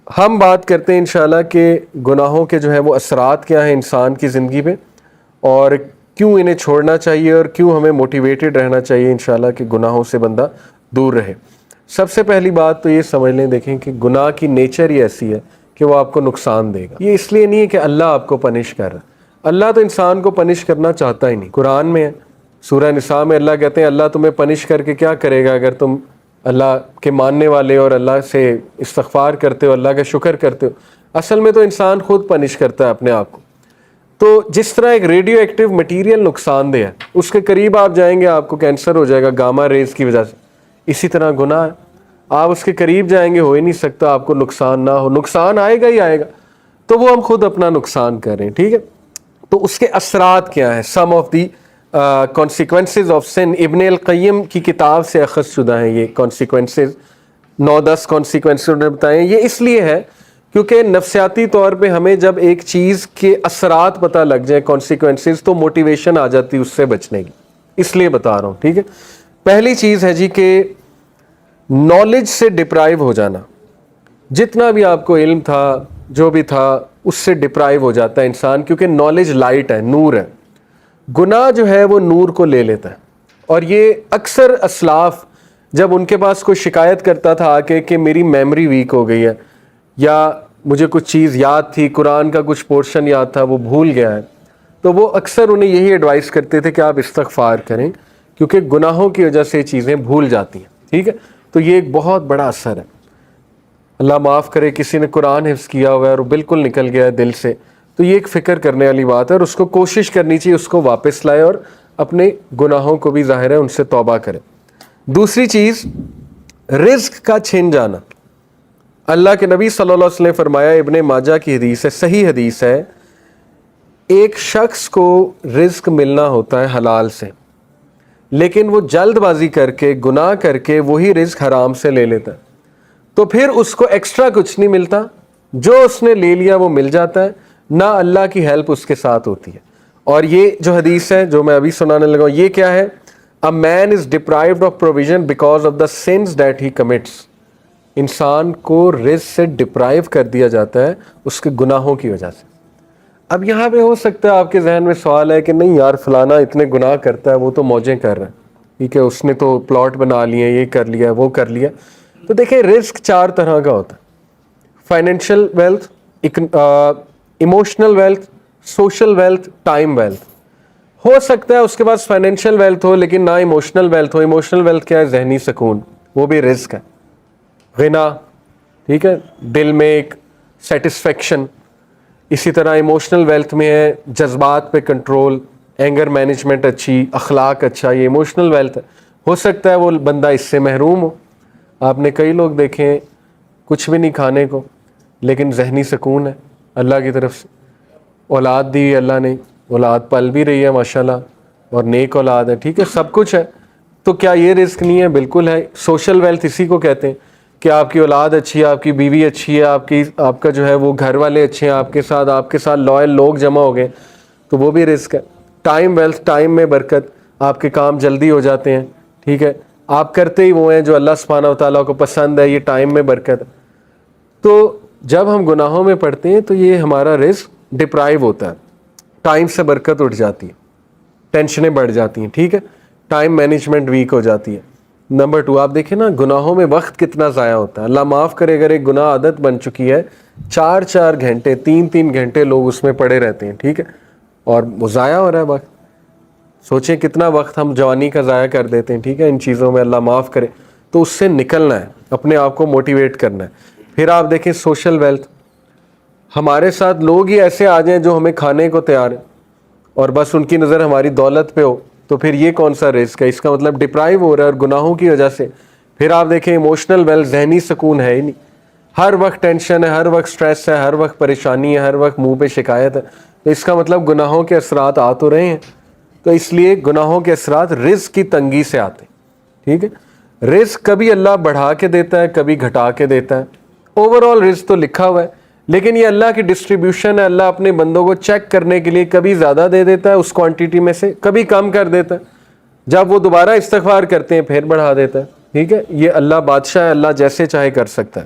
ہم بات کرتے ہیں انشاءاللہ کہ گناہوں کے جو ہے وہ اثرات کیا ہیں انسان کی زندگی میں، اور کیوں انہیں چھوڑنا چاہیے اور کیوں ہمیں موٹیویٹڈ رہنا چاہیے انشاءاللہ کہ گناہوں سے بندہ دور رہے۔ سب سے پہلی بات تو یہ سمجھ لیں، دیکھیں کہ گناہ کی نیچر ہی ایسی ہے کہ وہ آپ کو نقصان دے گا۔ یہ اس لیے نہیں ہے کہ اللہ آپ کو پنش کر رہا ہے، اللہ تو انسان کو پنش کرنا چاہتا ہی نہیں۔ قرآن میں ہے، سورہ نساء میں اللہ کہتے ہیں اللہ تمہیں پنش کر کے کیا کرے گا اگر تم اللہ کے ماننے والے اور اللہ سے استغفار کرتے ہو، اللہ کا شکر کرتے ہو۔ اصل میں تو انسان خود پنش کرتا ہے اپنے آپ کو۔ تو جس طرح ایک ریڈیو ایکٹیو مٹیریل نقصان دہ ہے، اس کے قریب آپ جائیں گے آپ کو کینسر ہو جائے گا گاما ریز کی وجہ سے، اسی طرح گناہ ہے، آپ اس کے قریب جائیں گے ہو ہی نہیں سکتا آپ کو نقصان نہ ہو، نقصان آئے گا ہی آئے گا، تو وہ ہم خود اپنا نقصان کر رہے ہیں۔ ٹھیک ہے، تو اس کے اثرات کیا ہیں؟ سم of the consequences of sun, ابن القیم کی کتاب سے اخذ شدہ ہیں یہ کانسیکوینسز، 9-10 کانسیکوینسز انہوں نے بتائے ہیں۔ یہ اس لیے ہے کیونکہ نفسیاتی طور پہ ہمیں جب ایک چیز کے اثرات پتہ لگ جائیں کانسیکوینسز، تو موٹیویشن آ جاتی ہے اس سے بچنے کی، اس لیے بتا رہا ہوں۔ ٹھیک ہے، پہلی چیز ہے جی کہ نالج سے ڈپرائیو ہو جانا، جتنا بھی آپ کو علم تھا جو بھی تھا اس سے ڈپرائیو ہو جاتا ہے انسان، کیونکہ نالج لائٹ ہے، نور ہے، گناہ جو ہے وہ نور کو لے لیتا ہے۔ اور یہ اکثر اسلاف جب ان کے پاس کوئی شکایت کرتا تھا آ کے کہ میری میموری ویک ہو گئی ہے، یا مجھے کچھ چیز یاد تھی، قرآن کا کچھ پورشن یاد تھا وہ بھول گیا ہے، تو وہ اکثر انہیں یہی ایڈوائس کرتے تھے کہ آپ استغفار کریں، کیونکہ گناہوں کی وجہ سے یہ چیزیں بھول جاتی ہیں۔ ٹھیک ہے، تو یہ ایک بہت بڑا اثر ہے۔ اللہ معاف کرے کسی نے قرآن حفظ کیا ہوا ہے اور وہ بالکل نکل گیا ہے دل سے، تو یہ ایک فکر کرنے والی بات ہے، اور اس کو کوشش کرنی چاہیے اس کو واپس لائے اور اپنے گناہوں کو بھی ظاہر ہے ان سے توبہ کرے۔ دوسری چیز، رزق کا چھن جانا۔ اللہ کے نبی صلی اللہ علیہ وسلم نے فرمایا، ابن ماجہ کی حدیث ہے، صحیح حدیث ہے، ایک شخص کو رزق ملنا ہوتا ہے حلال سے، لیکن وہ جلد بازی کر کے گناہ کر کے وہی رزق حرام سے لے لیتا ہے، تو پھر اس کو ایکسٹرا کچھ نہیں ملتا، جو اس نے لے لیا وہ مل جاتا ہے، نہ اللہ کی ہیلپ اس کے ساتھ ہوتی ہے۔ اور یہ جو حدیث ہے جو میں ابھی سنانے لگا ہوں، یہ کیا ہے؟ A man is deprived of provision because of the sins that he commits۔ انسان کو رزق سے ڈپرائیو کر دیا جاتا ہے اس کے گناہوں کی وجہ سے۔ اب یہاں پہ ہو سکتا ہے آپ کے ذہن میں سوال ہے کہ نہیں یار فلانا اتنے گناہ کرتا ہے، وہ تو موجیں کر رہا ہے، ٹھیک ہے، اس نے تو پلاٹ بنا لیے، یہ کر لیا وہ کر لیا۔ تو دیکھیں رزق 4 طرح کا ہوتا ہے: financial wealth, emotional wealth, social wealth, time wealth. ہو سکتا ہے اس کے پاس فائنینشیل ویلتھ ہو لیکن نہ ایموشنل ویلتھ ہو۔ ایموشنل ویلتھ کیا ہے؟ ذہنی سکون، وہ بھی رزق ہے، غنا، ٹھیک ہے، دل میں ایک سیٹسفیکشن۔ اسی طرح ایموشنل ویلتھ میں ہے جذبات پہ کنٹرول، اینگر مینجمنٹ اچھی، اخلاق اچھا، یہ ایموشنل ویلتھ ہے۔ ہو سکتا ہے وہ بندہ اس سے محروم ہو۔ آپ نے کئی لوگ دیکھے ہیں کچھ بھی نہیں کھانے کو لیکن ذہنی سکون ہے اللہ کی طرف سے، اولاد دی اللہ نے، اولاد پل بھی رہی ہے ماشاءاللہ، اور نیک اولاد ہے، ٹھیک ہے، سب کچھ ہے، تو کیا یہ رزق نہیں ہے؟ بالکل ہے۔ سوشل ویلتھ اسی کو کہتے ہیں کہ آپ کی اولاد اچھی ہے، آپ کی بیوی اچھی ہے، آپ کا جو ہے وہ گھر والے اچھے ہیں، آپ کے ساتھ لوئل لوگ جمع ہو گئے، تو وہ بھی رزق ہے۔ ٹائم ویلتھ، ٹائم میں برکت، آپ کے کام جلدی ہو جاتے ہیں، ٹھیک ہے، آپ کرتے ہی وہ ہیں جو اللہ سبحانہ و تعالیٰ کو پسند ہے، یہ ٹائم میں برکت ہے۔ تو جب ہم گناہوں میں پڑتے ہیں تو یہ ہمارا رزق ڈپرائیو ہوتا ہے، ٹائم سے برکت اٹھ جاتی ہے، ٹینشنیں بڑھ جاتی ہیں، ٹھیک ہے، ٹائم مینجمنٹ ویک ہو جاتی ہے۔ نمبر 2، آپ دیکھیں نا گناہوں میں وقت کتنا ضائع ہوتا ہے۔ اللہ معاف کرے اگر ایک گناہ عادت بن چکی ہے، 4 گھنٹے 3 گھنٹے لوگ اس میں پڑے رہتے ہیں، ٹھیک ہے، اور وہ ضائع ہو رہا ہے وقت۔ سوچیں کتنا وقت ہم جوانی کا ضائع کر دیتے ہیں، ٹھیک ہے، ان چیزوں میں، اللہ معاف کرے۔ تو اس سے نکلنا ہے، اپنے آپ کو موٹیویٹ کرنا ہے۔ پھر آپ دیکھیں سوشل ویلتھ، ہمارے ساتھ لوگ ہی ایسے آ جائیں جو ہمیں کھانے کو تیار ہیں اور بس ان کی نظر ہماری دولت پہ ہو، تو پھر یہ کون سا رزق ہے؟ اس کا مطلب ڈپرائیو ہو رہا ہے اور گناہوں کی وجہ سے۔ پھر آپ دیکھیں ایموشنل ویلتھ، ذہنی سکون ہے ہی نہیں، ہر وقت ٹینشن ہے، ہر وقت سٹریس ہے، ہر وقت پریشانی ہے، ہر وقت منہ پہ شکایت ہے، تو اس کا مطلب گناہوں کے اثرات آ تو رہے ہیں۔ تو اس لیے گناہوں کے اثرات رزق کی تنگی سے آتے ہیں، ٹھیک ہے۔ رزق کبھی اللہ بڑھا کے دیتا ہے، کبھی گھٹا کے دیتا ہے، اوور آل رزق تو لکھا ہوا ہے، لیکن یہ اللہ کی ڈسٹریبیوشن ہے۔ اللہ اپنے بندوں کو چیک کرنے کے لیے کبھی زیادہ دے دیتا ہے اس کوانٹٹی میں سے، کبھی کم کر دیتا ہے، جب وہ دوبارہ استغفار کرتے ہیں پھر بڑھا دیتا ہے، ٹھیک ہے۔ یہ اللہ بادشاہ ہے، اللہ جیسے چاہے کر سکتا ہے۔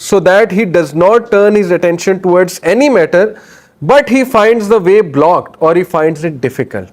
so that he does not turn his attention towards any matter, but he finds the way blocked or he finds it difficult.